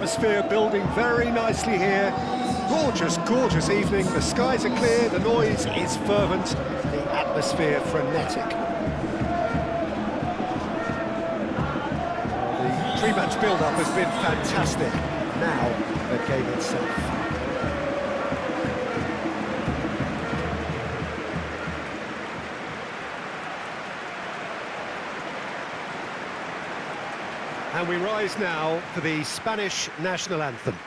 atmosphere building very nicely here. Gorgeous, gorgeous evening. The skies are clear, the noise is fervent, the atmosphere frenetic. The pre-match build-up has been fantastic. Now, the game itself. And we rise now for the Spanish national anthem.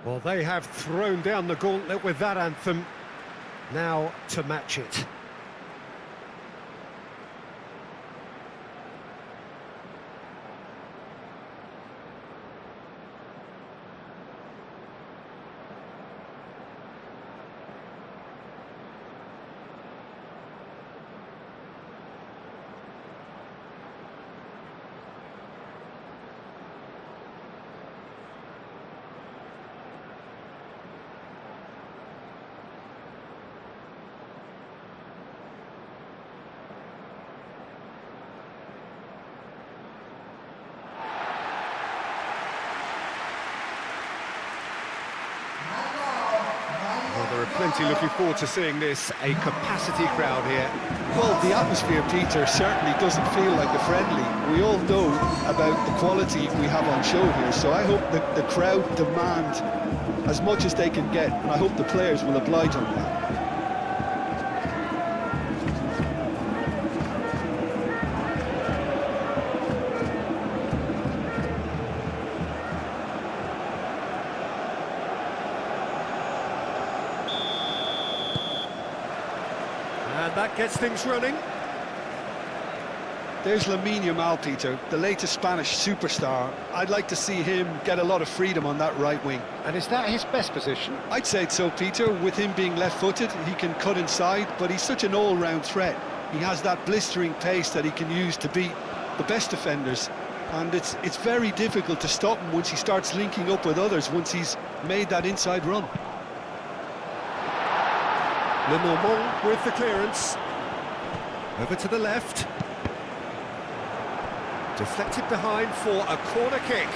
Well, they have thrown down the gauntlet with that anthem. Now to match it. There are plenty looking forward to seeing this, a capacity crowd here. Well, the atmosphere, Peter, certainly doesn't feel like a friendly. We all know about the quality we have on show here, so I hope that the crowd demand as much as they can get, and I hope the players will oblige on that. And that gets things running. There's Lamine Yamal, Peter, the latest Spanish superstar. I'd like to see him get a lot of freedom on that right wing. And is that his best position? I'd say so, Peter. With him being left-footed, he can cut inside, but he's such an all-round threat. He has that blistering pace that he can use to beat the best defenders. And it's very difficult to stop him once he starts linking up with others, once he's made that inside run. Lenormand with the clearance. Over to the left. Deflected behind for a corner kick.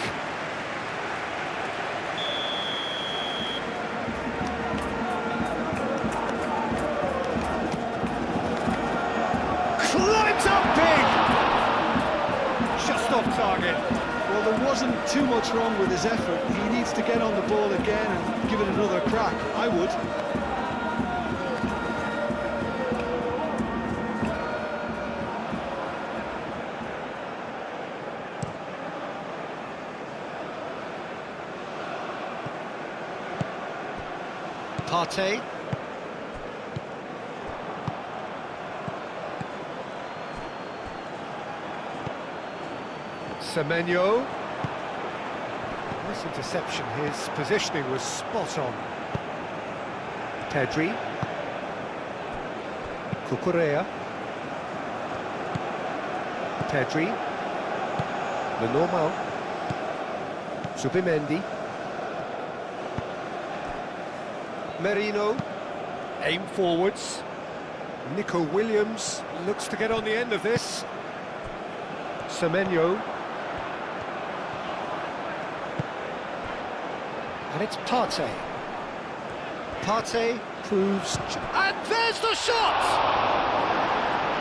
Climbs up big! Just off target. Well, there wasn't too much wrong with his effort. He needs to get on the ball again and give it another crack. I would. Partey. Semenyo. Nice interception, his positioning was spot on. Pedri. Cucurella. Pedri. Lenormand. Zubimendi. Merino, aim forwards. Nico Williams looks to get on the end of this. Semenyo. And it's Partey. Partey proves... And there's the shot!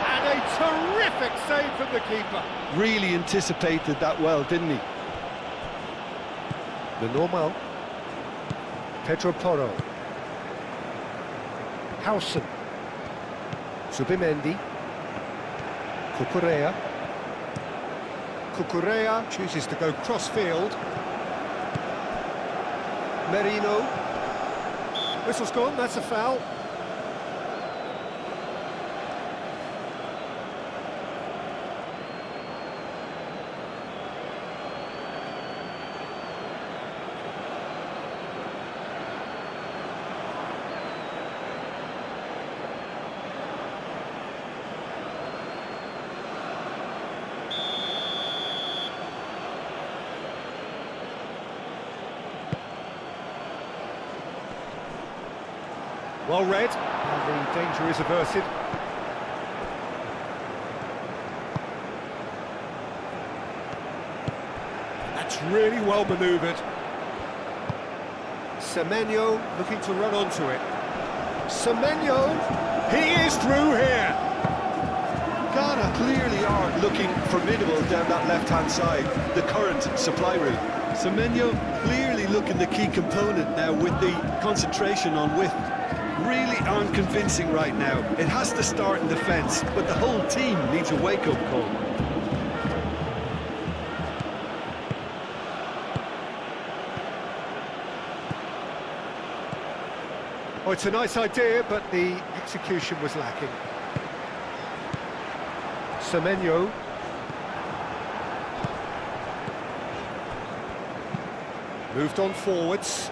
And a terrific save from the keeper. Really anticipated that well, didn't he? Lenormand. Pedro Porro. Howson. Zubimendi. Cucurella. Cucurella chooses to go cross-field. Merino. Whistle's gone, that's a foul. Well read, and the danger is averted. That's really well manoeuvred. Semenyo looking to run onto it. Semenyo, he is through here. Ghana clearly are looking formidable down that left-hand side, the current supply route. Semenyo clearly looking the key component now with the concentration on width. Really aren't convincing right now. It has to start in defence, but the whole team needs a wake-up call. Oh, it's a nice idea, but the execution was lacking. Semenyo. Moved on forwards.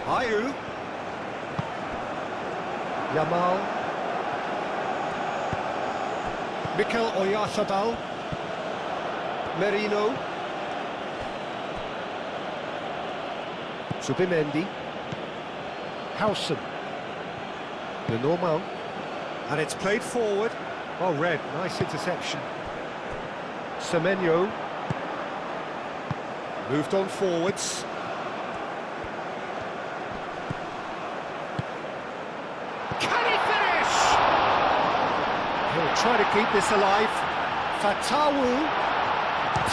Ayew. Yamal. Mikel Oyarzabal. Merino. Zubimendi. Howson. The normal. And it's played forward. Well read, nice interception. Semenyo. Moved on forwards. Can he finish? He'll try to keep this alive. Fatawu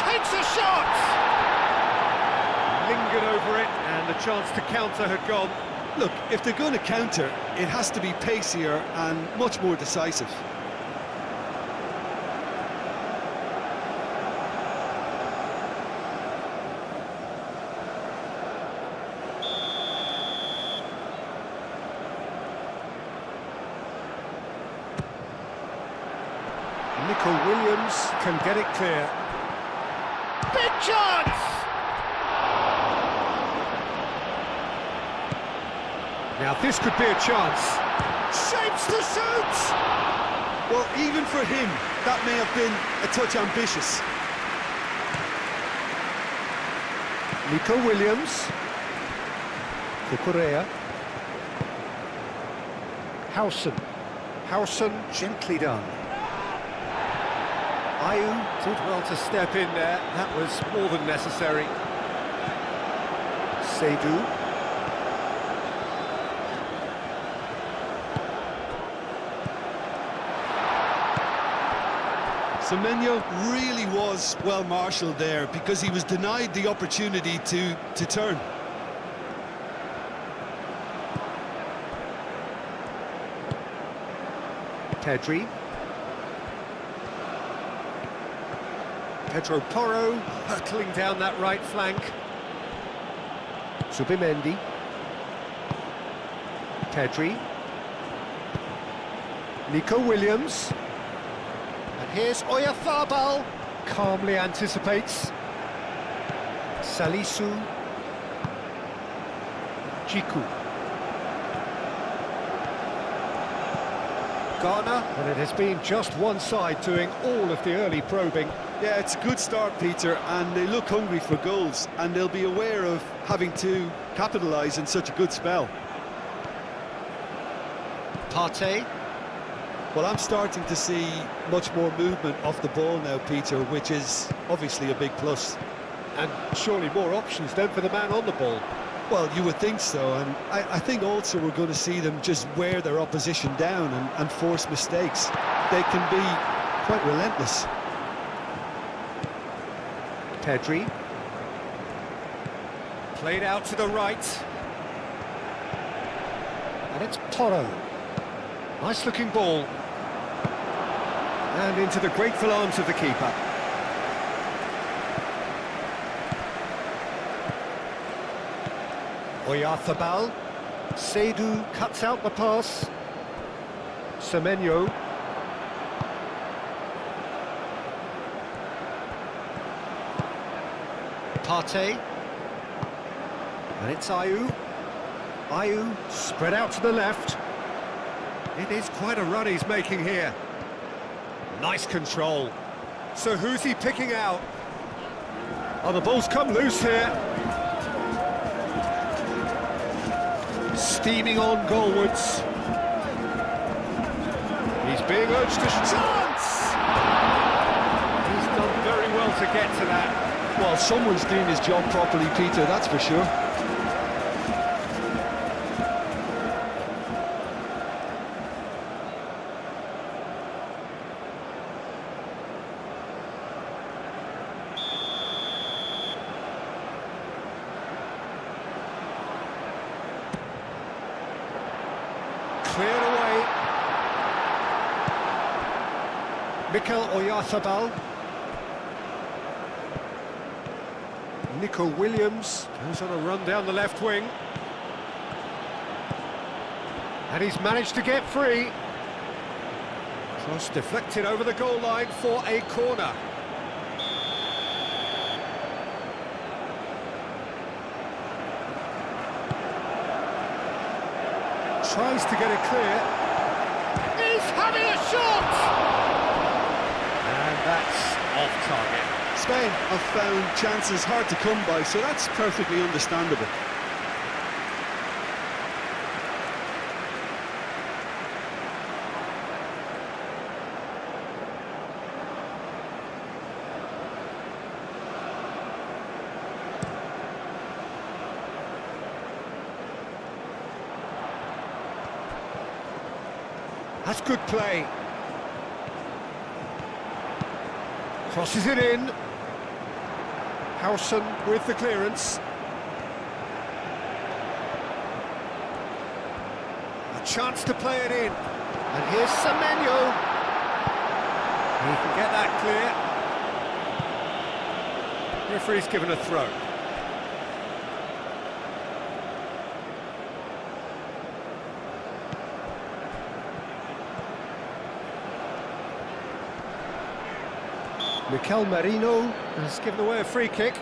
takes a shot! Lingered over it, and the chance to counter had gone. Look, if they're going to counter, it has to be pacier and much more decisive. Nico Williams can get it clear. Big chance! Now this could be a chance. Shapes to shoot! Well, even for him, that may have been a touch ambitious. Nico Williams. Kukurea. Howson. Howson, gently done. Ayew did well to step in there. That was more than necessary. Seydou. Semenyo really was well marshalled there because he was denied the opportunity to turn. Pedri. Pedro Porro hurtling down that right flank. Zubimendi. Pedri. Nico Williams. And here's Oyarzabal. Calmly anticipates. Salisu. Jiku. Ghana, and it has been just one side doing all of the early probing. Yeah, it's a good start, Peter, and they look hungry for goals, and they'll be aware of having to capitalise in such a good spell. Partey. Well, I'm starting to see much more movement off the ball now, Peter, which is obviously a big plus. And surely more options then for the man on the ball. Well, you would think so, and I think also we're going to see them just wear their opposition down and force mistakes. They can be quite relentless. Pedri. Played out to the right. And it's Porro. Nice looking ball. And into the grateful arms of the keeper. Oyarzabal. Seydou cuts out the pass. Semenyo. Partey. And it's Ayew. Ayew spread out to the left. It is quite a run he's making here. Nice control. So who's he picking out? Oh, the ball's come loose here. Steaming on goalwards. He's being urged to chance! He's done very well to get to that. Well, someone's doing his job properly, Peter, that's for sure. Cleared away. Mikel Oyarzabal. Nico Williams goes on a run down the left wing. And he's managed to get free. Cross deflected over the goal line for a corner. Tries to get it clear. He's having a shot! And that's off target. Spain have found chances hard to come by, so that's perfectly understandable. That's good play. Crosses it in. Howson with the clearance. A chance to play it in. And here's Semenyo. He can get that clear. Referee's given a throw. Mikel Merino has given away a free kick.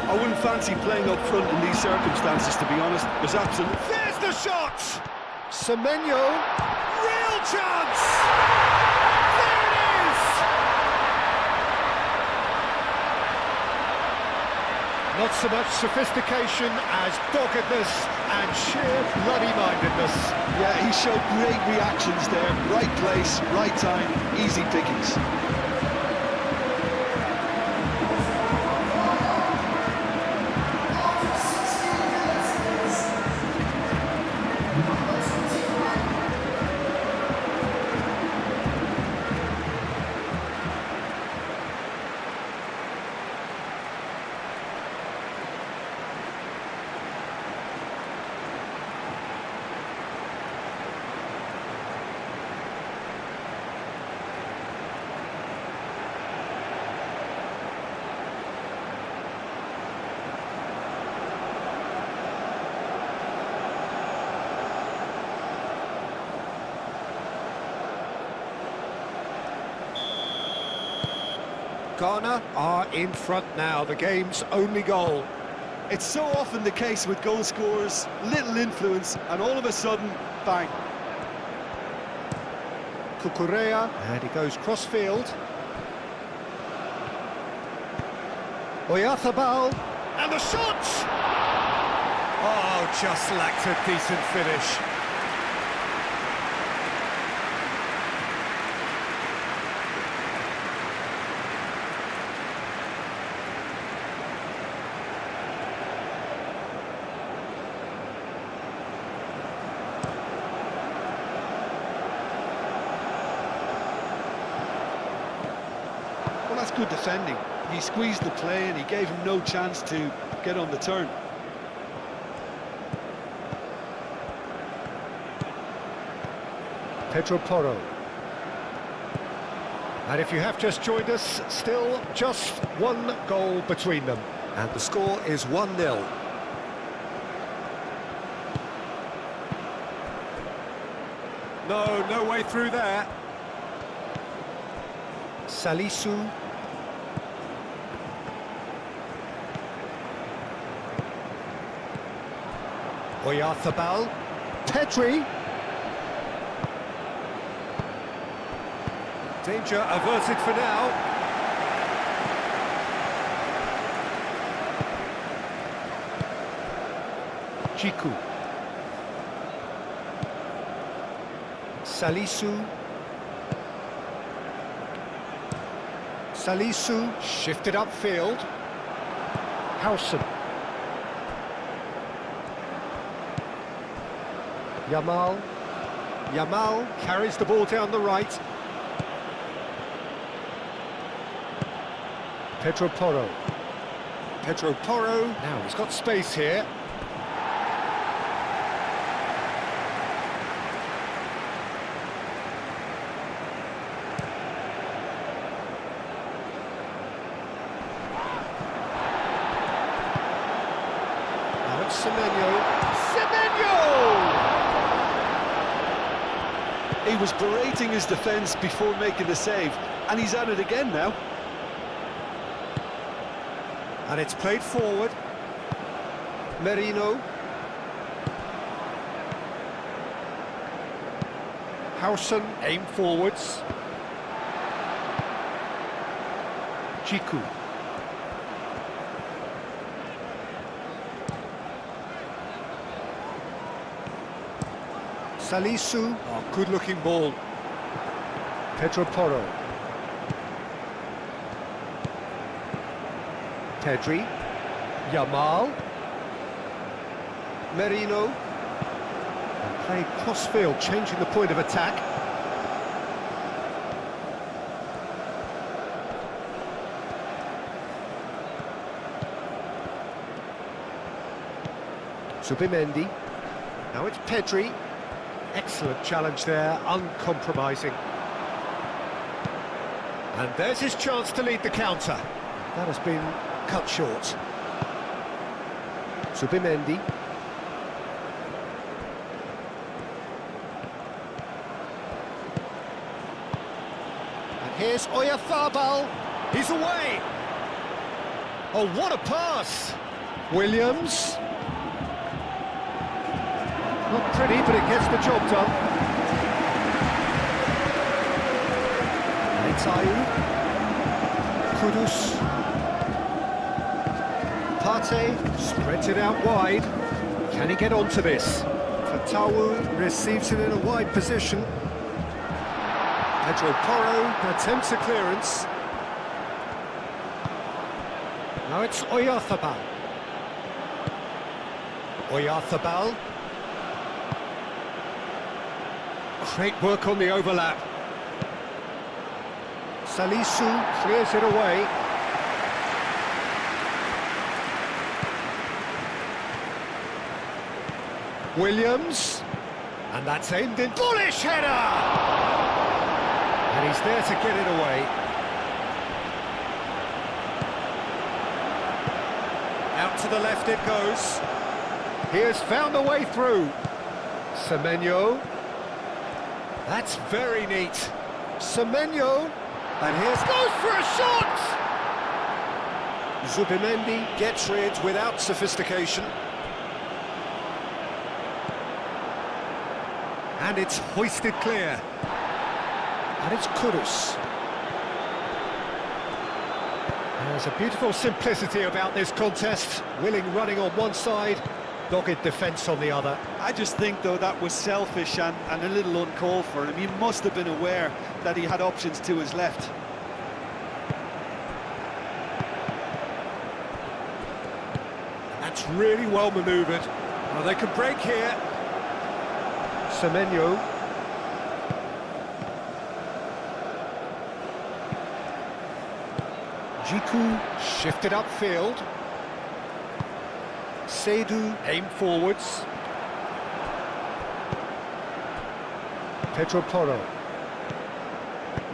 I wouldn't fancy playing up front in these circumstances, to be honest. There's absolutely... There's the shot! Semenyo, real chance! There it is! Not so much sophistication as doggedness and sheer bloody-mindedness. Yeah, he showed great reactions there. Right place, right time, easy pickings. Ghana are in front now, the game's only goal. It's so often the case with goal scorers, little influence, and all of a sudden, bang. Kukurea, and he goes cross-field. Oyarzabal, and the shot! Oh, just lacked a decent finish. Well, that's good defending. He squeezed the play and he gave him no chance to get on the turn. Pedro Porro. And if you have just joined us, still just one goal between them. And the score is 1-0. No way through there. Salisu. Oyarzabal. Pedri. Danger averted for now. Jiku. Salisu. Salisu shifted upfield. Howson. Yamal. Yamal carries the ball down the right. Pedro Porro. Pedro Porro. Now he's got space here. Now it's Semenyo. Semenyo! He was berating his defence before making the save, and he's at it again now. And it's played forward. Merino. Howson aim forwards. Jiku. Salisu. Oh, good-looking ball. Pedro Porro. Pedri. Yamal. Merino. And play cross-field, changing the point of attack. Zubimendi. Now it's Pedri. Excellent challenge there, uncompromising. And there's his chance to lead the counter. That has been cut short. Zubimendi. And here's Oyarzabal. He's away. Oh, what a pass! Williams. Not pretty, but it gets the job done. And it's Ayew. Kudus. Partey spreads it out wide. Can he get onto this? Fatawu receives it in a wide position. Pedro Porro attempts a clearance. Now it's Oyarzabal. Oyarzabal. Great work on the overlap. Salisu clears it away. Williams. And that's aimed in. Bullish header! And he's there to get it away. Out to the left it goes. He has found a way through. Semenyo. That's very neat. Semenyo. And here's goes for a shot! Zubimendi gets rid without sophistication. And it's hoisted clear. And it's Kudus. There's a beautiful simplicity about this contest. Willing running on one side, dogged defence on the other. I just think, though, that was selfish and a little uncalled for him. He must have been aware that he had options to his left. That's really well manoeuvred. Well, they can break here. Semenyo. Jiku shifted upfield. Seydu aim forwards. Pedro Porro.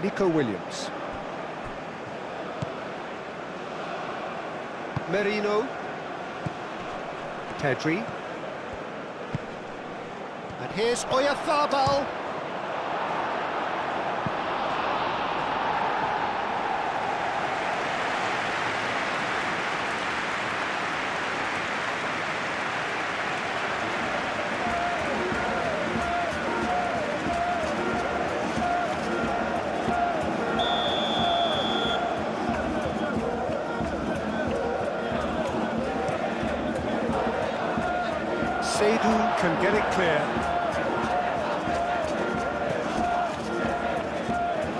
Nico Williams. Merino. Pedri. And here's Oyarzabal. Seydou can get it clear.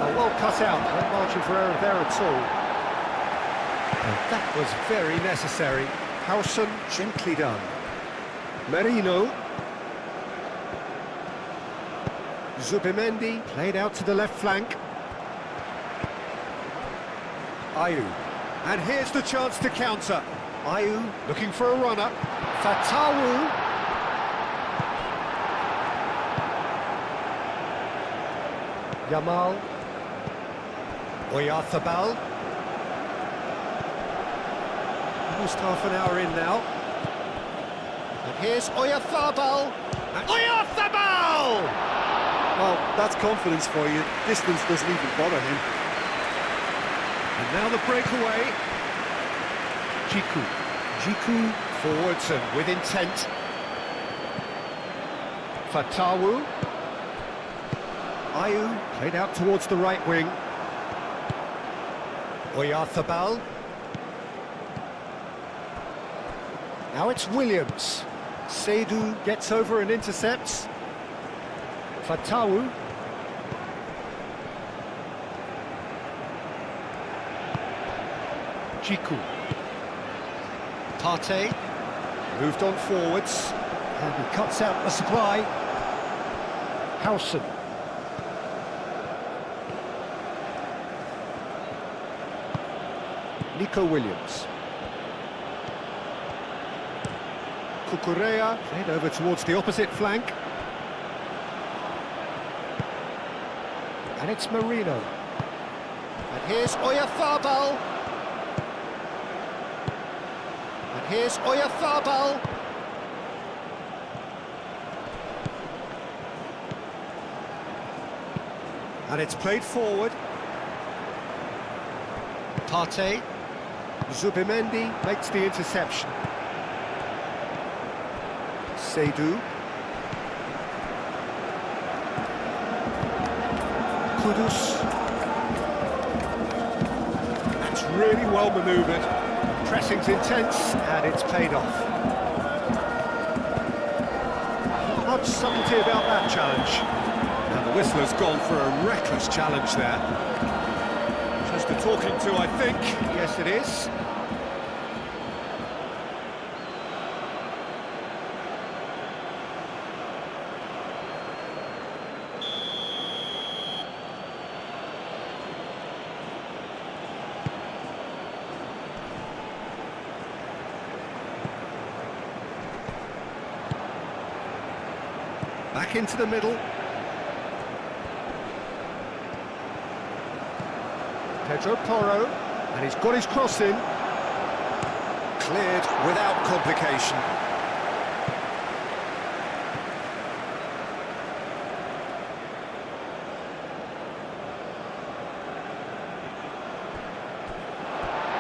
Oh, well cut out, no margin for error there at all. And that was very necessary. Howson, gently done. Merino. Zubimendi, played out to the left flank. Ayew. And here's the chance to counter. Ayew looking for a runner. Fatawu. Yamal. Oyarzabal. Almost half an hour in now. And here's Oyarzabal. And Oyarzabal! Well, that's confidence for you. Distance doesn't even bother him. And now the breakaway. Jiku forwards and with intent. Fatawu. Ayew played out towards the right wing. Oyarzabal. Now it's Williams. Seydou gets over and intercepts. Fatawu. Jiku. Partey moved on forwards, and he cuts out the supply. Howson. Nico Williams. Cucurella played over towards the opposite flank. And it's Merino. And here's Oyarzabal. And here's Oyarzabal. And it's played forward. Partey. Zubimendi makes the interception. Seydou. Kudus. That's really well manoeuvred. Pressing's intense, and it's paid off. Not much subtlety about that challenge. And the whistler's gone for a reckless challenge there. Just a talking to, I think. Yes, it is. Back into the middle. Pedro Porro, and he's got his cross in. Cleared without complication.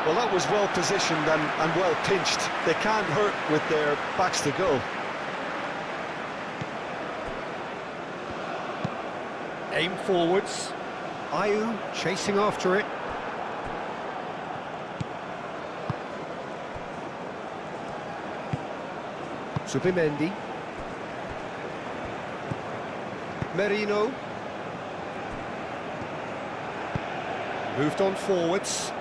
Well, that was well positioned and well pinched. They can't hurt with their backs to goal. Aim forwards. Ayew chasing after it. Zubimendi. Merino. Moved on forwards.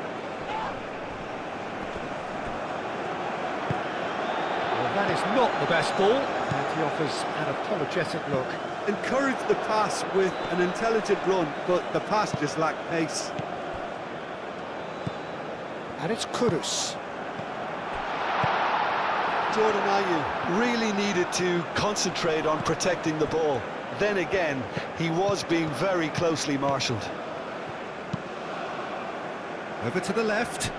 Well, that is not the best ball, and he offers an apologetic look. Encourage the pass with an intelligent run, but the pass just lacked pace. And it's Kudus. Jordan Ayew really needed to concentrate on protecting the ball. Then again, he was being very closely marshalled. Over to the left.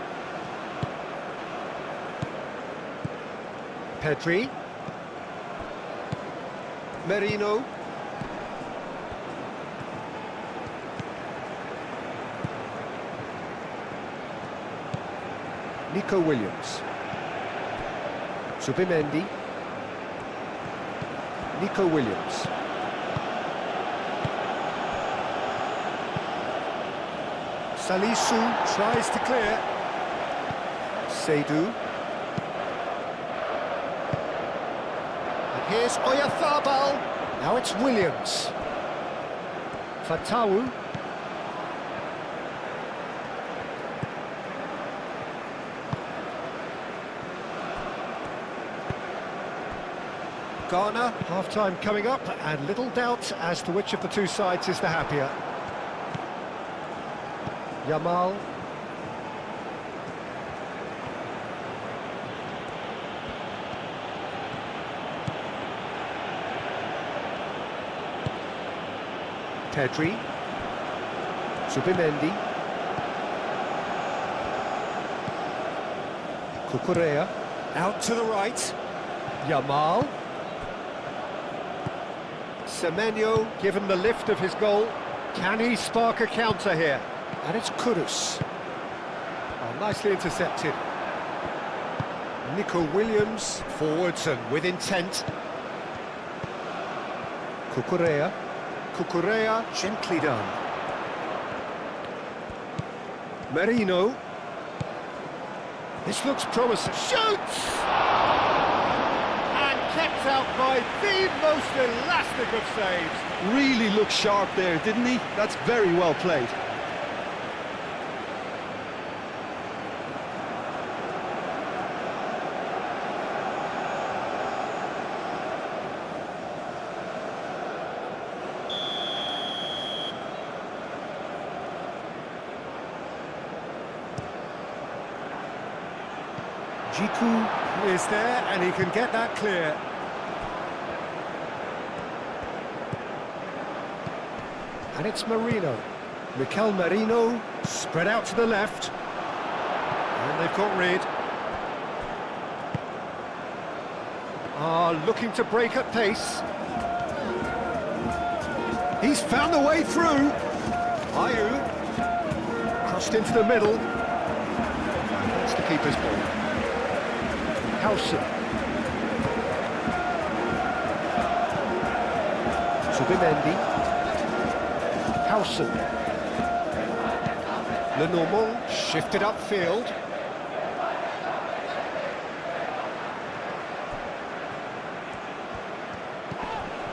Pedri. Merino. Nico Williams. Subimendi. Nico Williams. Salisu tries to clear. Seydu. And here's Oyarzabal. Now it's Williams. Fatawu. Ghana, half-time coming up, and little doubt as to which of the two sides is the happier. Yamal. Pedri. Subimendi. Cucurella. Out to the right. Yamal. Semenyo, given the lift of his goal, can he spark a counter here? And it's Kudus. Oh, nicely intercepted. Nico Williams, forwards and with intent. Cucurella. Cucurella, gently done. Merino. This looks promising. Shoots! Kept out by the most elastic of saves. Really looked sharp there, didn't he? That's very well played. Jiku is there and he can get that clear. And it's Merino. Mikel Merino, spread out to the left. And they've got rid. Looking to break at pace. He's found the way through. Ayew. Crossed into the middle. That's the keeper's ball. Howson. Subimendi. Howson. Lenormand shifted upfield.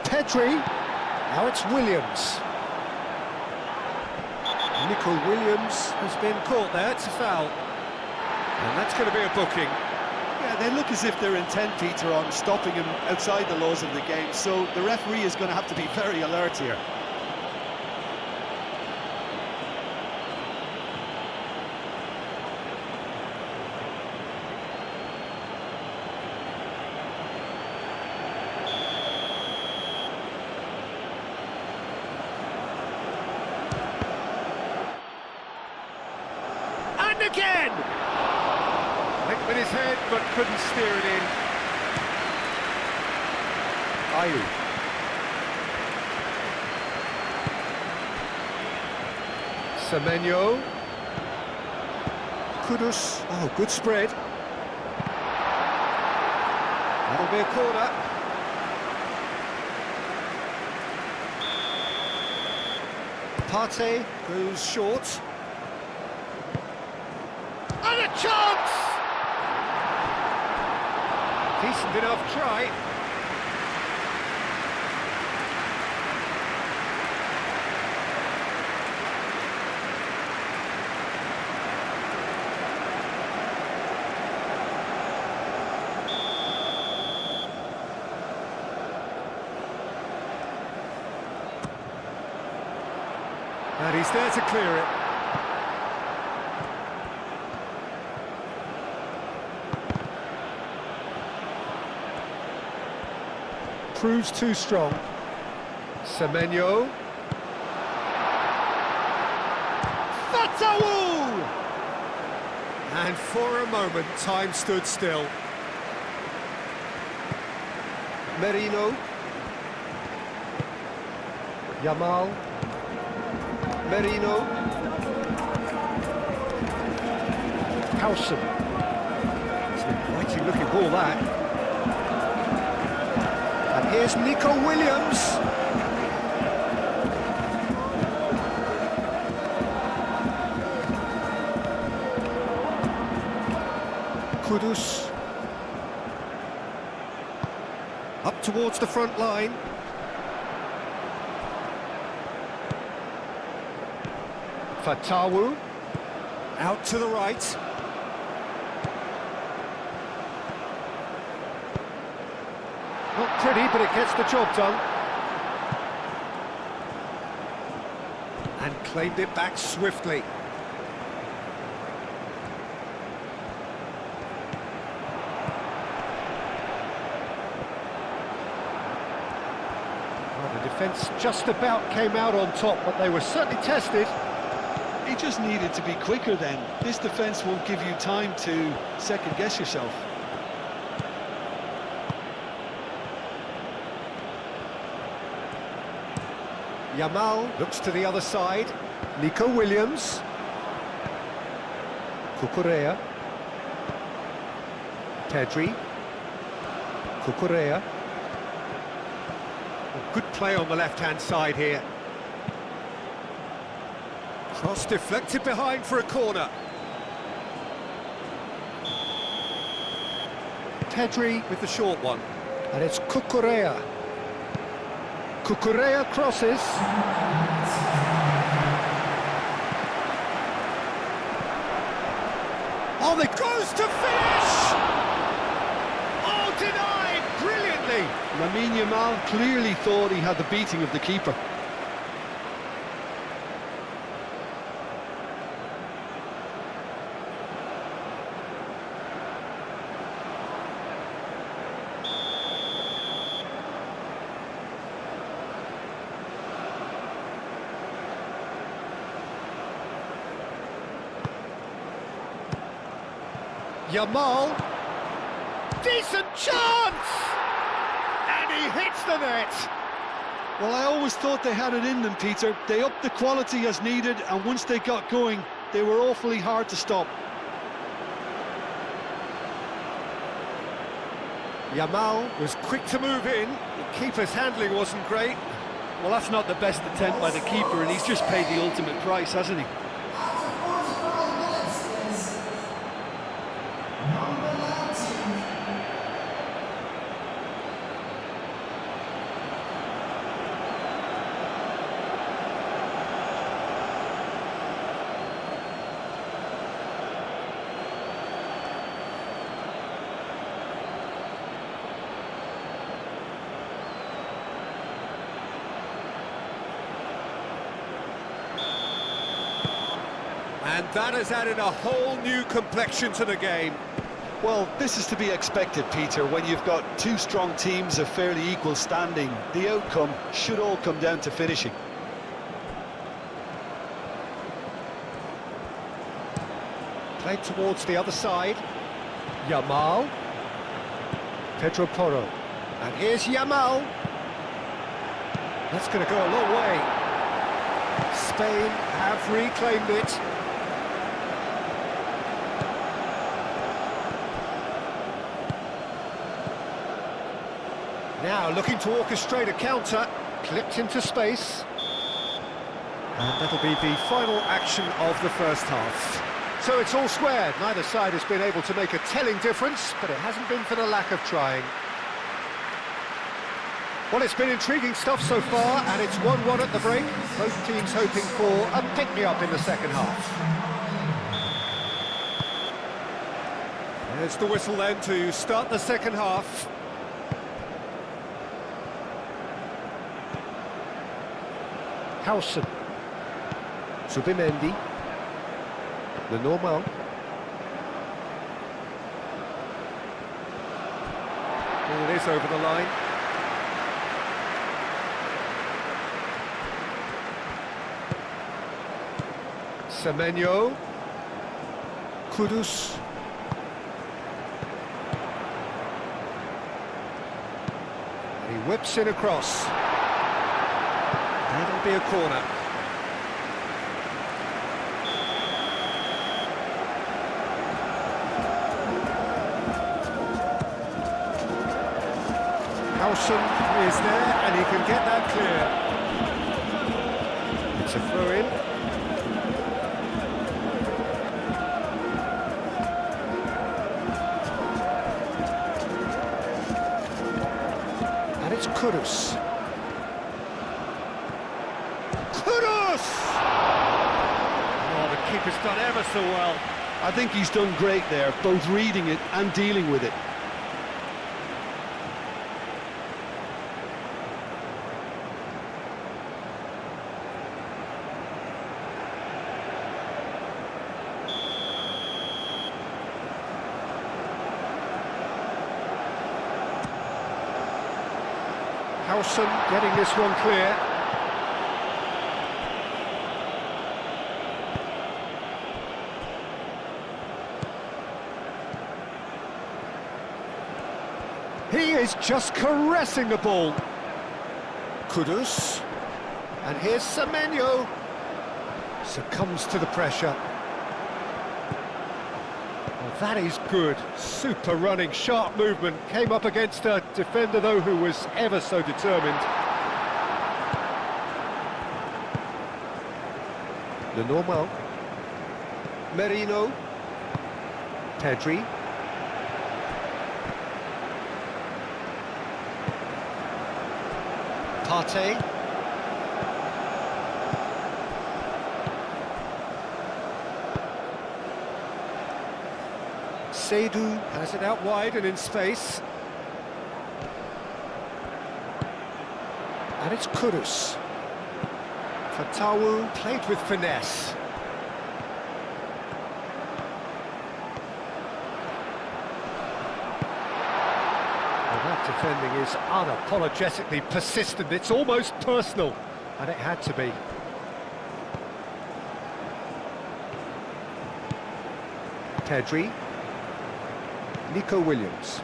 Pedri. Now it's Williams. Nico Williams has been caught there. It's a foul. And that's going to be a booking. Yeah, they look as if they're intent, Peter, on stopping him outside the laws of the game. So the referee is going to have to be very alert here. Again! Went with his head, but couldn't steer it in. Ayew. Semenyo. Kudus. Oh, good spread. That'll be a corner. Partey goes short. And a chance! Decent enough try. And he's there to clear it. Proves too strong. Semenyo. Fatawu! And for a moment, time stood still. Merino. Yamal. Merino. Howson. It's an inviting looking ball, that. And here's Nico Williams. Kudus. Up towards the front line. Fatawu. Out to the right. Not pretty, but it gets the job done. And claimed it back swiftly. Well, the defence just about came out on top, but they were certainly tested. He just needed to be quicker then. This defence won't give you time to second-guess yourself. Yamal looks to the other side. Nico Williams. Cucurella. Pedri. Cucurella. Good play on the left-hand side here. Cross deflected behind for a corner. Pedri with the short one. And it's Cucurella. Cucurella crosses. Oh, it goes to finish! Oh, denied brilliantly! Lamine Yamal clearly thought he had the beating of the keeper. Yamal, decent chance! And he hits the net! Well, I always thought they had it in them, Peter. They upped the quality as needed, and once they got going, they were awfully hard to stop. Yamal was quick to move in. The keeper's handling wasn't great. Well, that's not the best attempt by the keeper, and he's just paid the ultimate price, hasn't he? And that has added a whole new complexion to the game. Well, this is to be expected, Peter. When you've got two strong teams of fairly equal standing, the outcome should all come down to finishing. Played towards the other side. Yamal. Pedro Porro. And here's Yamal. That's going to go a long way. Spain have reclaimed it. Now looking to orchestrate a counter, clipped into space. And that'll be the final action of the first half. So it's all squared. Neither side has been able to make a telling difference, but it hasn't been for the lack of trying. Well, it's been intriguing stuff so far, and it's 1-1 at the break. Both teams hoping for a pick-me-up in the second half. There's the whistle then to start the second half. Howson. Zubimendi. The normal. Ball is over the line. Semenyo. Kudus. whips in across. That'll be a corner. Howson is there, and he can get that clear. It's a throw-in. And it's Kudus. Kudus! Oh, the keeper's done ever so well. I think he's done great there, both reading it and dealing with it. Howson getting this one clear. He is just caressing the ball. Kudus. And here's Semenyo. Succumbs to the pressure. Well, that is good. Super running, sharp movement. Came up against a defender, though, who was ever so determined. Lenormand. Merino. Pedri. Partey. Seydu has it out wide and in space. And it's Kudus. Fatawu played with finesse. That defending is unapologetically persistent. It's almost personal, and it had to be. Pedri. Nico Williams.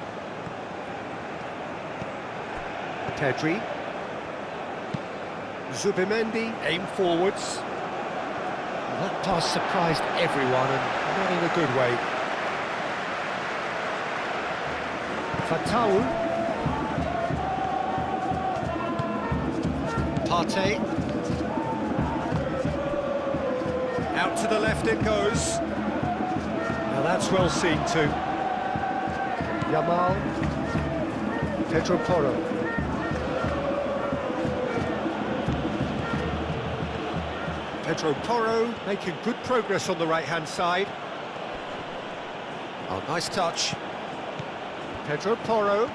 Pedri. Zubimendi, aim forwards. That pass surprised everyone, and not in a good way. Fatawu. Partey. Out to the left it goes. Now that's well seen too. Yamal. Pedro Porro. Pedro Porro making good progress on the right-hand side. Oh, nice touch. Pedro Porro.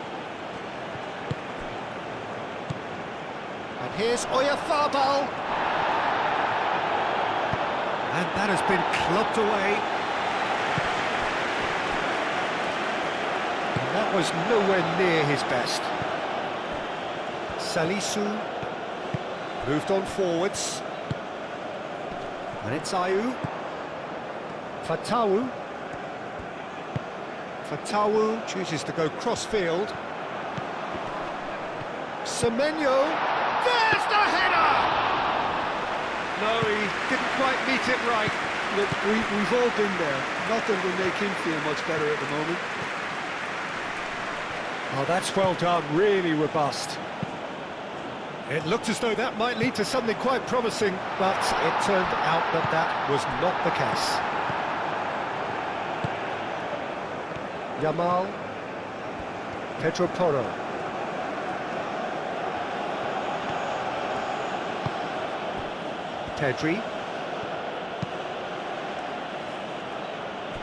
And here's Oyarzabal. And that has been clubbed away. And that was nowhere near his best. Salisu moved on forwards. And it's Ayew. Fatawu. Fatawu chooses to go cross-field. Semenyo. There's the header! No, he didn't quite meet it right. Look, we've all been there. Nothing will make him feel much better at the moment. Oh, that's well done, really robust. It looked as though that might lead to something quite promising, but it turned out that that was not the case. Yamal. Pedro Porro. Pedri.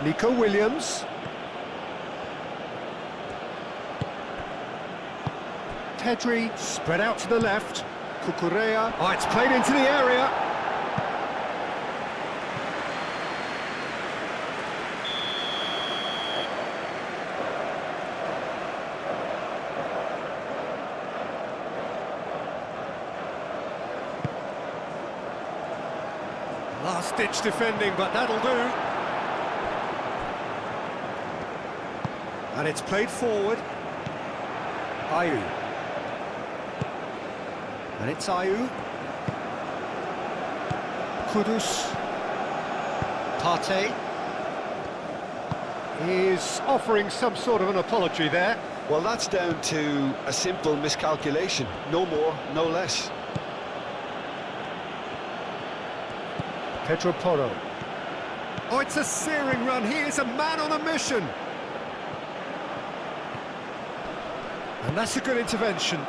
Nico Williams. Pedri spread out to the left. Cucurella. Oh, it's played into the area. Last-ditch defending, but that'll do. And it's played forward. Ayew. And it's Ayew. Kudus. Partey. He's offering some sort of an apology there. Well, that's down to a simple miscalculation. No more, no less. Pedro Porro. Oh, it's a searing run. He is a man on a mission. And that's a good intervention.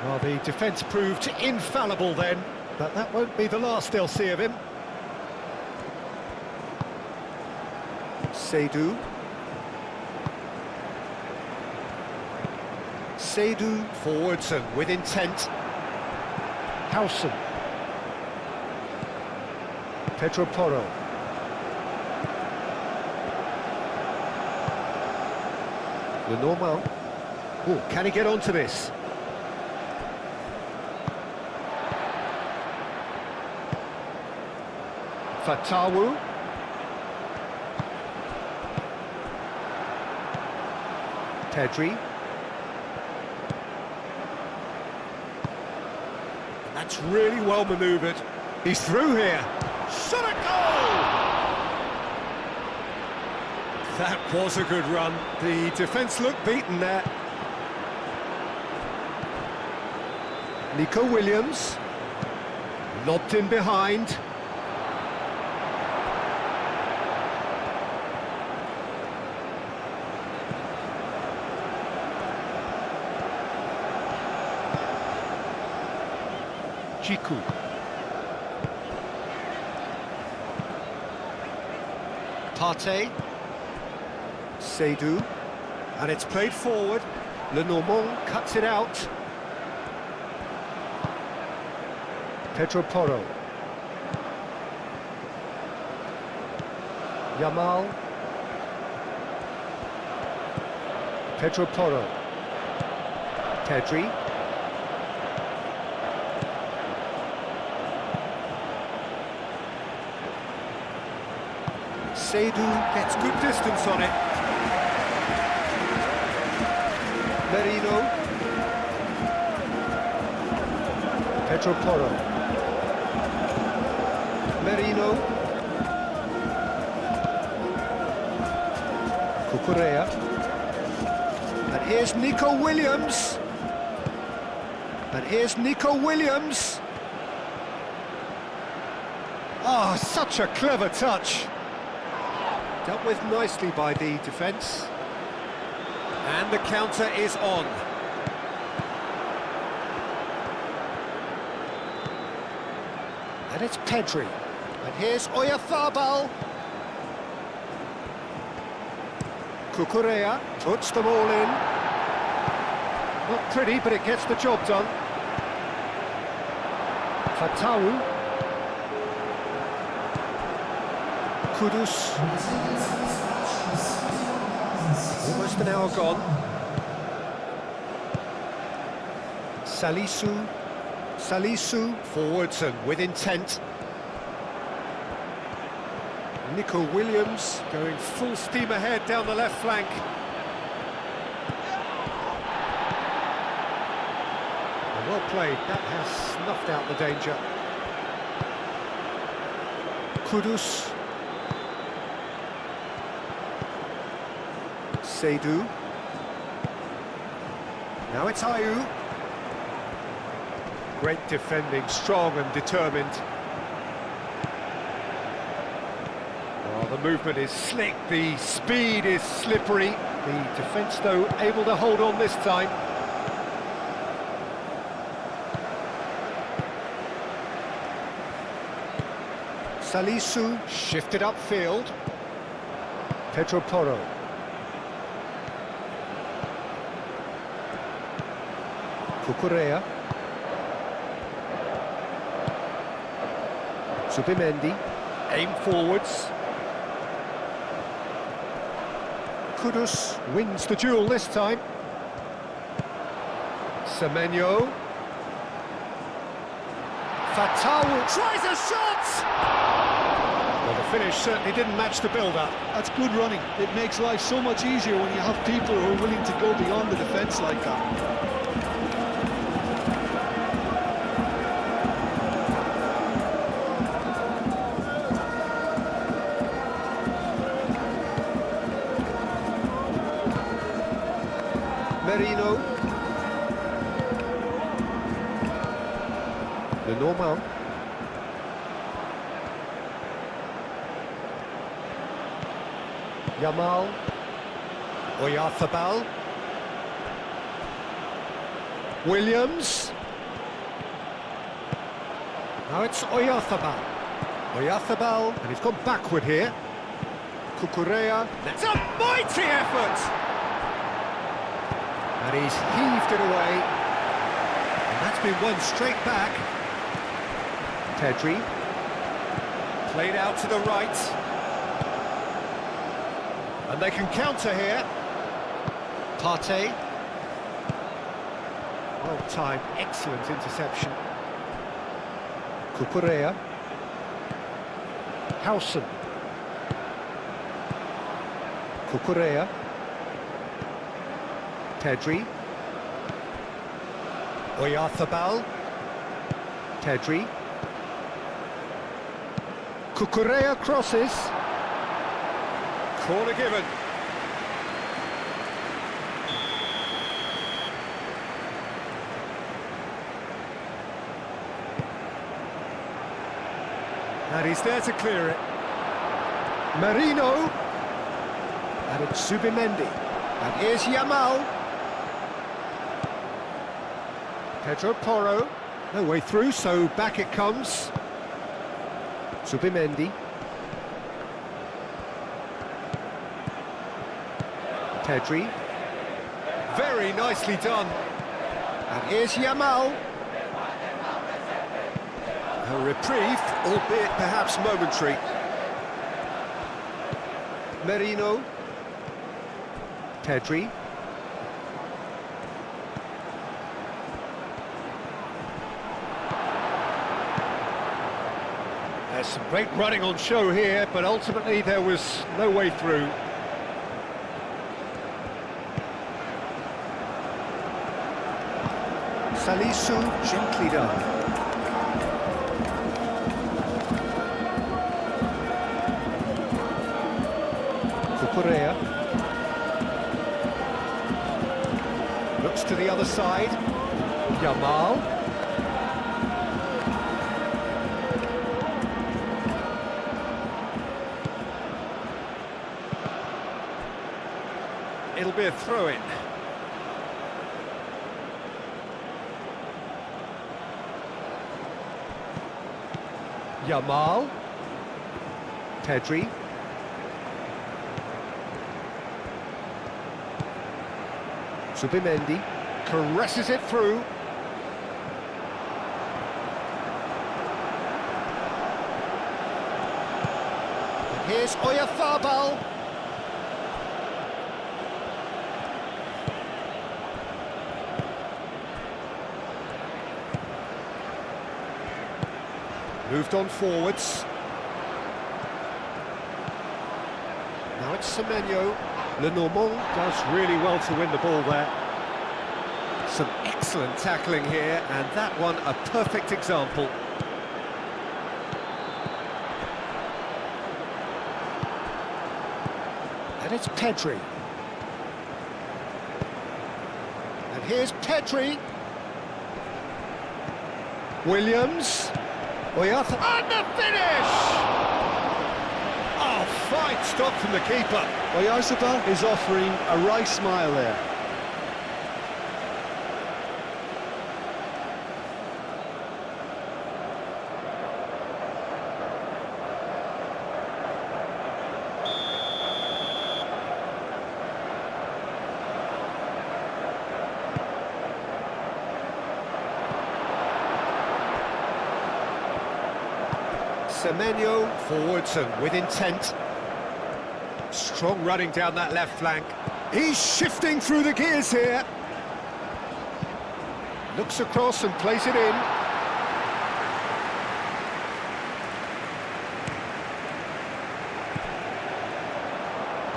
Well, the defence proved infallible then, but that won't be the last they'll see of him. Seydou. Seydou forwards and with intent. Howson. Pedro Porro. Lenormand. Oh, can he get onto this? Fatawu. Pedri. That's really well manoeuvred. He's through here. Shot a goal! That was a good run. The defence looked beaten there. Nico Williams. Lobbed in behind. Jiku. Partey. Seydou. And it's played forward. Lenormand cuts it out. Pedro Porro. Yamal. Pedro Porro. Pedri. Seydou gets good distance on it. Merino. Pedro Porro. Merino. Cucurella. And here's Nico Williams. And here's Nico Williams. Oh, such a clever touch. Dealt with nicely by the defence. And the counter is on. And it's Pedri. And here's Oyarzabal. Cucurella puts them all in. Not pretty, but it gets the job done. Fatawu. Kudus. Almost an hour gone. Salisu. Salisu forwards and with intent. Nico Williams going full steam ahead down the left flank. And well played, that has snuffed out the danger. Kudus. Seydou. Now it's Ayew. Great defending, strong and determined. Oh, the movement is slick, the speed is slippery. The defence, though, able to hold on this time. Salisu shifted upfield. Pedro Porro. Cucurella. Zubimendi. Aim forwards. Kudus wins the duel this time. Semenyo. Fatawu tries a shot! Well, the finish certainly didn't match the build-up. That's good running. It makes life so much easier when you have people who are willing to go beyond the defence like that. 1-1. Yamal. Oyarzabal. Williams. Now it's Oyarzabal. Oyarzabal, and he's gone backward here. Cucurella. That's a mighty effort! And he's heaved it away. And that's been won straight back. Pedri. Played out to the right. And they can counter here. Partey. Well-timed, excellent interception. Cucurella. Howson. Cucurella. Pedri. Oyarzabal. Pedri. Cucurella crosses. Corner given. And he's there to clear it. Marino. And it's Zubimendi. And here's Yamal. Pedro Porro. No way through, so back it comes. Zubimendi. Pedri. Very nicely done. And here's Yamal. A reprieve, albeit perhaps momentary. Merino. Pedri. There's some great running on show here, but ultimately there was no way through. Salisu gently done. Cucurella. Looks to the other side. Yamal. It'll be a throw-in. Yamal. Pedri. Zubimendi caresses it through. And here's Oyarzabal. Moved on forwards. Now it's Semenyo. Lenormand does really well to win the ball there. Some excellent tackling here, and that one a perfect example. And it's Pedri. And here's Pedri. Williams. Oyarth, and the finish! Oh, fine stop from the keeper. Oyarzabal is offering a wry smile there. Semenyo forwards and with intent. Strong running down that left flank. He's shifting through the gears here. Looks across and plays it in.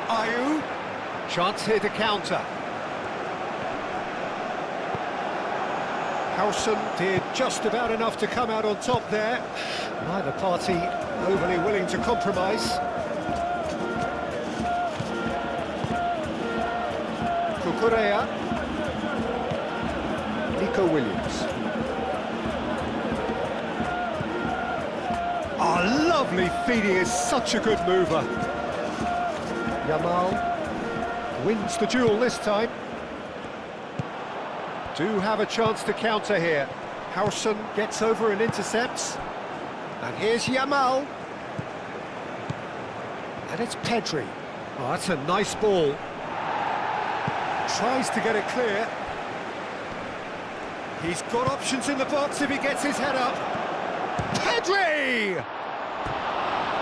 Ayew. Chance here to counter. Howson did just about enough to come out on top there. Neither party overly willing to compromise. Cucurella. Nico Williams. Lovely feeding, is such a good mover. Yamal wins the duel this time. Do have a chance to counter here. Howson gets over and intercepts. And here's Yamal. And it's Pedri. Oh, that's a nice ball. Tries to get it clear. He's got options in the box if he gets his head up. Pedri!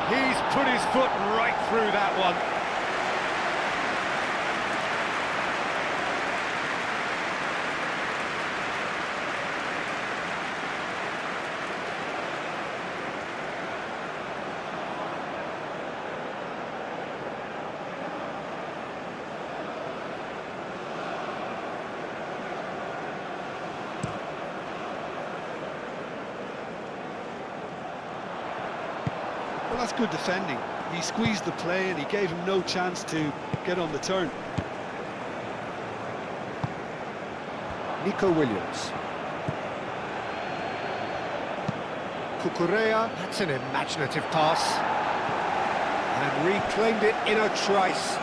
He's put his foot right through that one. Well, that's good defending. He squeezed the play and he gave him no chance to get on the turn. Nico Williams. Cucurella, that's an imaginative pass. And reclaimed it in a trice.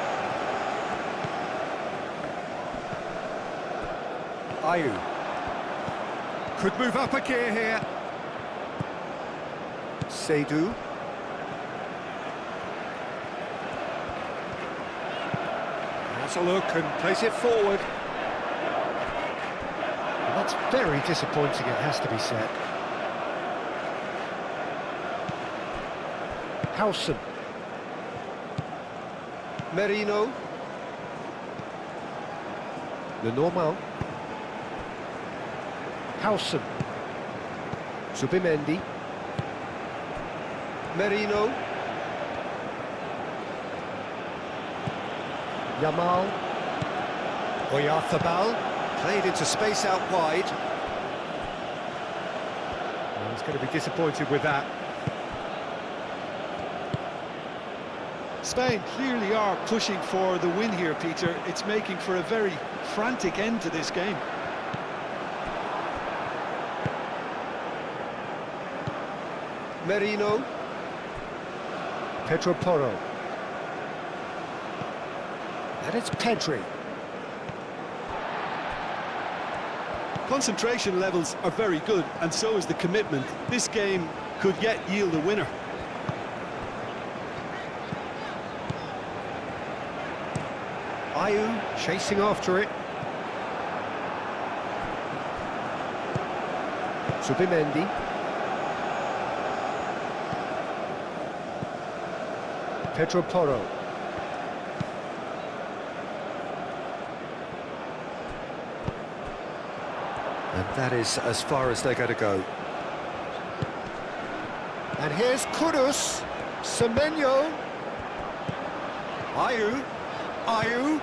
Ayew. Could move up a gear here. Seydou. Has a look and plays it forward. And that's very disappointing, it has to be said. Howson. Merino. Lenormand. Howson. Zubimendi. Merino. Yamal. Oyarzabal. Played into space out wide. Well, he's going to be disappointed with that. Spain clearly are pushing for the win here, Peter. It's making for a very frantic end to this game. Merino. Pedro Porro. And it's Pedri. Concentration levels are very good, and so is the commitment. This game could yet yield a winner. Ayew chasing after it. Zubimendi. Pedro Porro. And that is as far as they're going to go. And here's Kudus. Semenyo. Ayew. Ayew.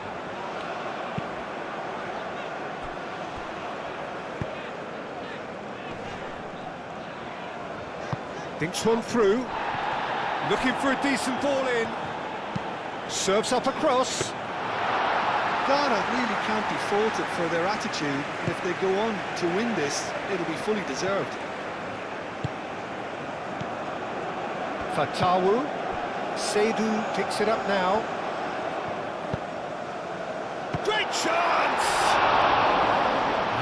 Thinks one through. Looking for a decent ball in. Serves up across. Ghana really can't be faulted for their attitude, and if they go on to win this, it'll be fully deserved. Fatawu. Seydou picks it up now. Great chance!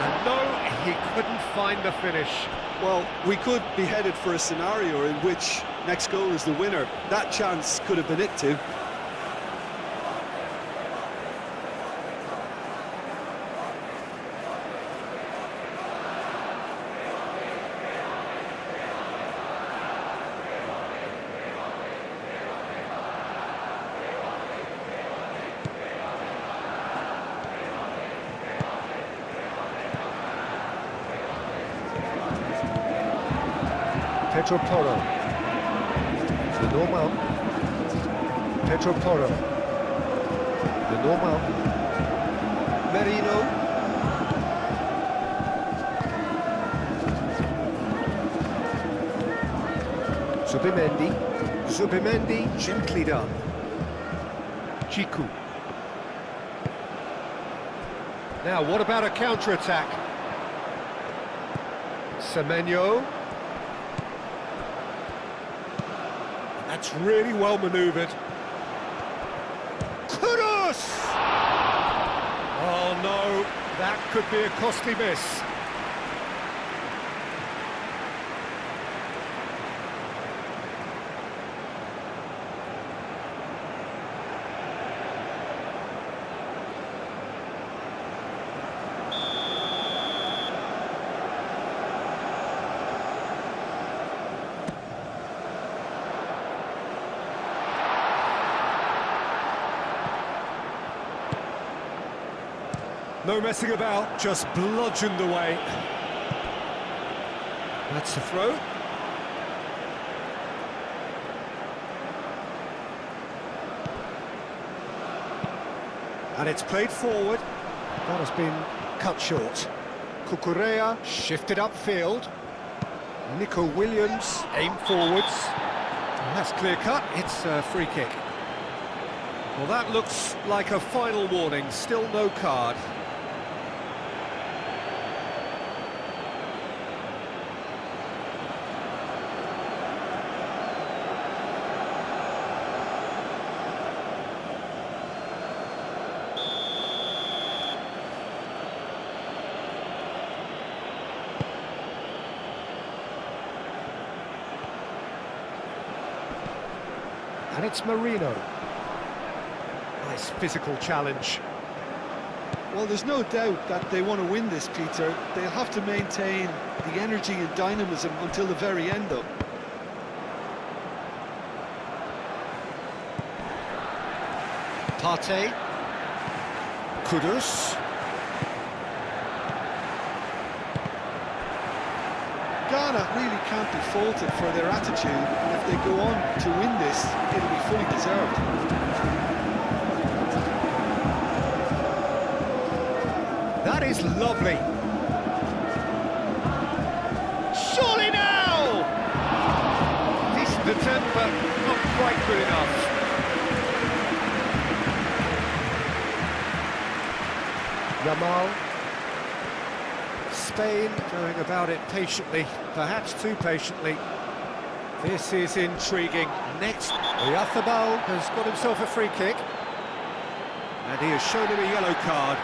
And no, he couldn't find the finish. Well, we could be headed for a scenario in which next goal is the winner. That chance could have been it too. Pedro Porro. Lenormand. Pedro Porro. Lenormand. Merino. Zubimendi. Zubimendi, gently done. Chiku. Now, what about a counter-attack? Semenyo. That's really well manoeuvred. Kudus! Oh no, that could be a costly miss. No messing about, just bludgeoned away. That's the throw. And it's played forward. That has been cut short. Cucurella shifted upfield. Nico Williams aimed forwards. And that's clear cut, it's a free kick. Well, that looks like a final warning, still no card. And it's Marino. Nice physical challenge. Well, there's no doubt that they want to win this, Peter. They'll have to maintain the energy and dynamism until the very end, though. Partey. Kudus. Ghana really can't be faulted for their attitude, and if they go on to win this, it'll be fully deserved. That is lovely. Surely now! Decent attempt, but not quite good enough. Yamal. Spain going about it patiently, perhaps too patiently. This is intriguing. Next, Oyarzábal has got himself a free kick. And he has shown him a yellow card.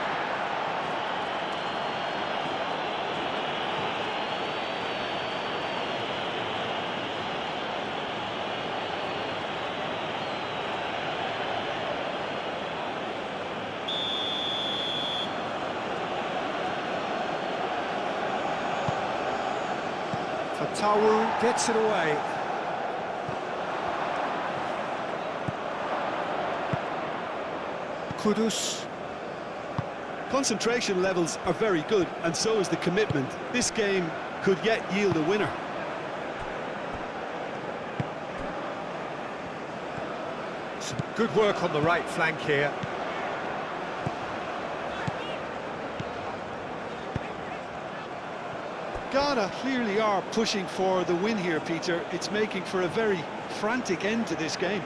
Fatawu gets it away. Kudus. Concentration levels are very good, and so is the commitment. This game could yet yield a winner. Some good work on the right flank here. Ghana clearly are pushing for the win here, Peter. It's making for a very frantic end to this game.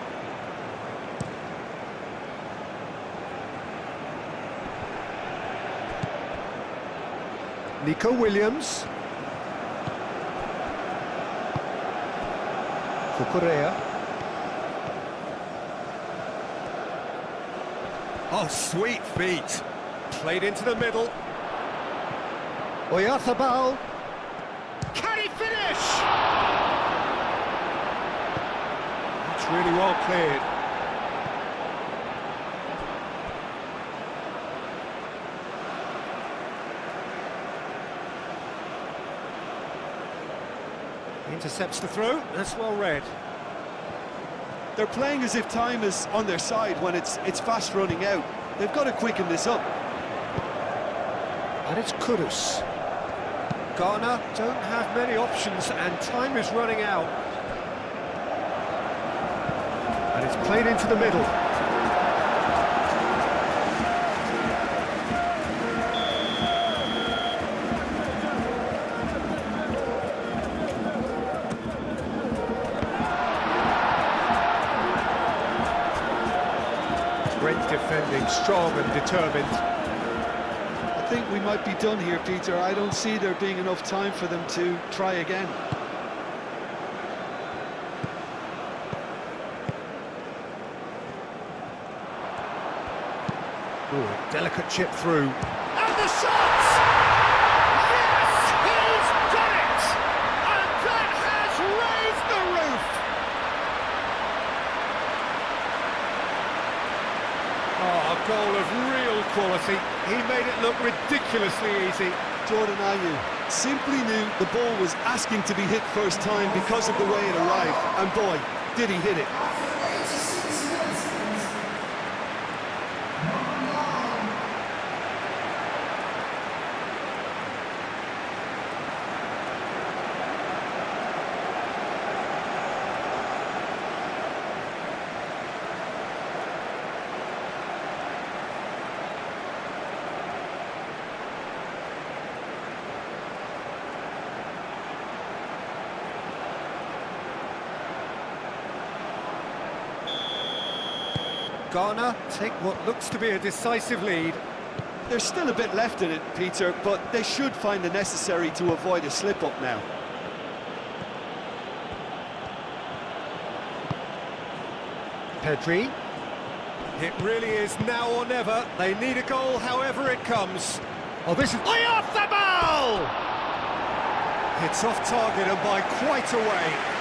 Nico Williams. Cucurella. Oh, sweet feet. Played into the middle. Oyarzábal. Can he finish? That's really well cleared. Intercepts the throw, that's well read. They're playing as if time is on their side when it's fast running out. They've got to quicken this up. And it's Kudus. Ghana don't have many options and time is running out. And it's played into the middle. Great defending, strong and determined. I think we might be done here, Peter. I don't see there being enough time for them to try again. Ooh, delicate chip through. And the shot! Yes, he's done it! And that has raised the roof! Oh, a goal of real quality. He made it look ridiculously easy. Jordan Ayew simply knew the ball was asking to be hit first time because of the way it arrived, and boy, did he hit it. Ghana take what looks to be a decisive lead. There's still a bit left in it, Peter, but they should find the necessary to avoid a slip-up now. Pedri. It really is now or never. They need a goal however it comes. Oh, this is... Way off the ball! It's off target and by quite a way.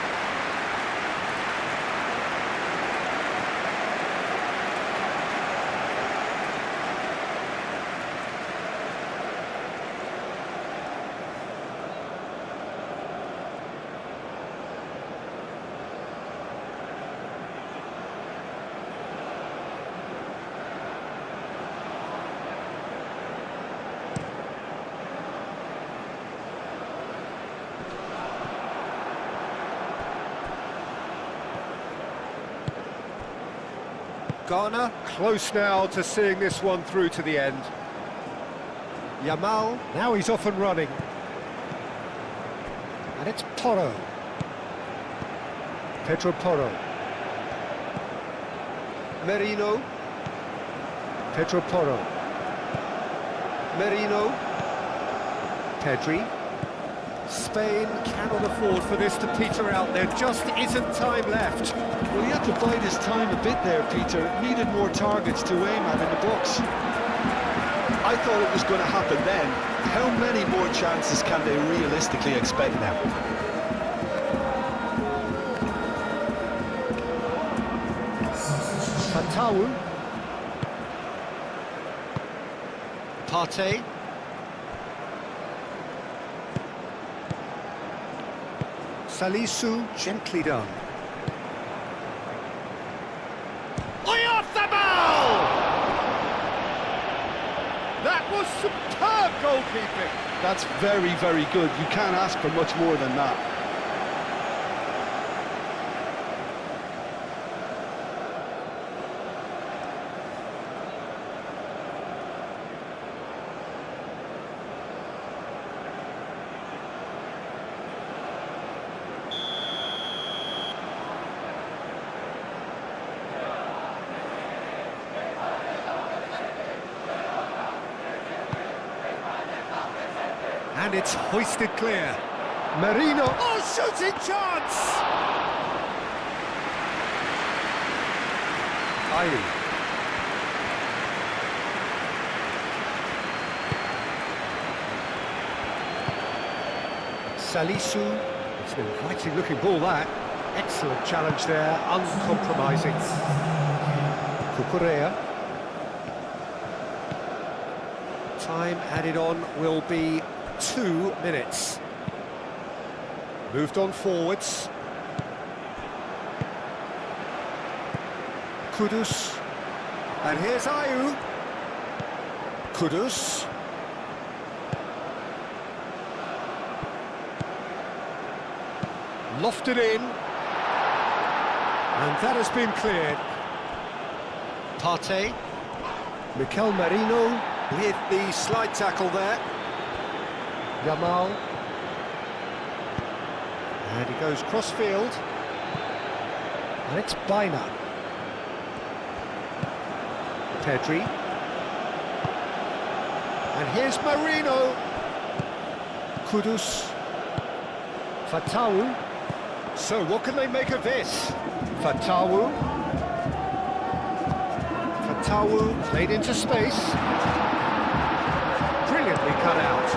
Ghana close now to seeing this one through to the end. Yamal, now he's off and running. And it's Porro. Pedro Porro. Merino. Pedro Porro. Merino. Pedri. Spain cannot afford for this to peter out. There just isn't time left. Well, he had to bide his time a bit there, Peter. Needed more targets to aim at in the box. I thought it was going to happen then. How many more chances can they realistically expect now? Fatawu. Partey. Salisu, gently done. Way off the ball! That was superb goalkeeping. That's very, very good. You can't ask for much more than that. And it's hoisted clear. Merino, oh, shooting chance! Ayew. Salisu, it's an inviting looking ball that. Excellent challenge there, uncompromising. Cucurella. Time added on will be 2 minutes. Moved on forwards. Kudus. And here's Ayew. Kudus. Lofted in. And that has been cleared. Partey. Mikel Merino with the slide tackle there. Yamal. And he goes cross-field. And it's Baina. Pedri. And here's Merino. Kudus. Fatawu. So what can they make of this? Fatawu. Tawu played into space. Brilliantly cut out.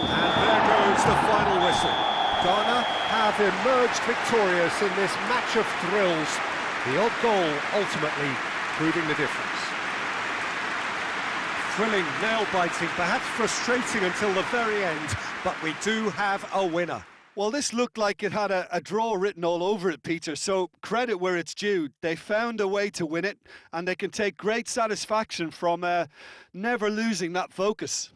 And there goes the final whistle. Ghana have emerged victorious in this match of thrills. The odd goal ultimately proving the difference. Thrilling, nail-biting, perhaps frustrating until the very end, but we do have a winner. Well, this looked like it had a draw written all over it, Peter, so credit where it's due. They found a way to win it, and they can take great satisfaction from never losing that focus.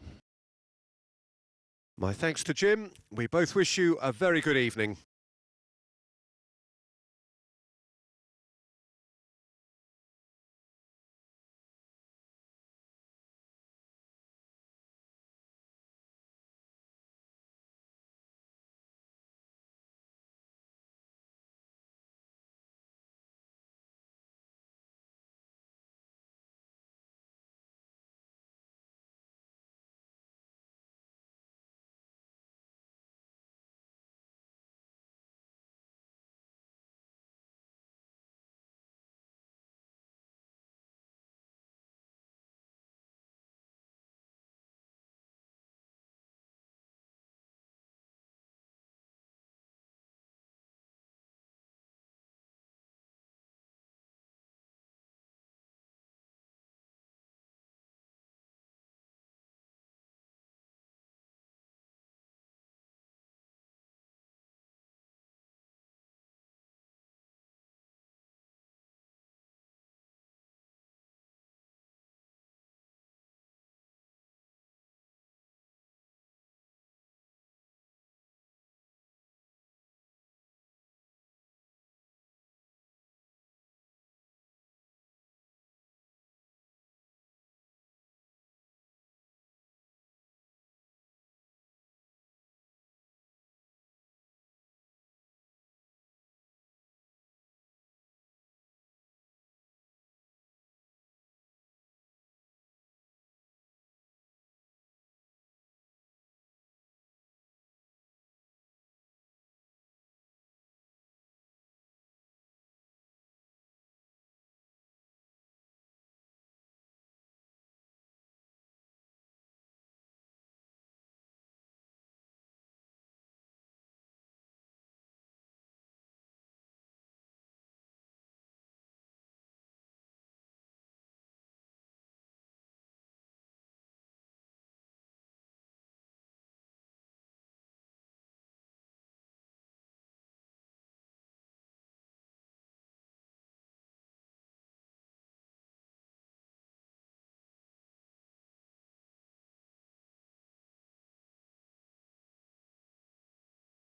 My thanks to Jim. We both wish you a very good evening.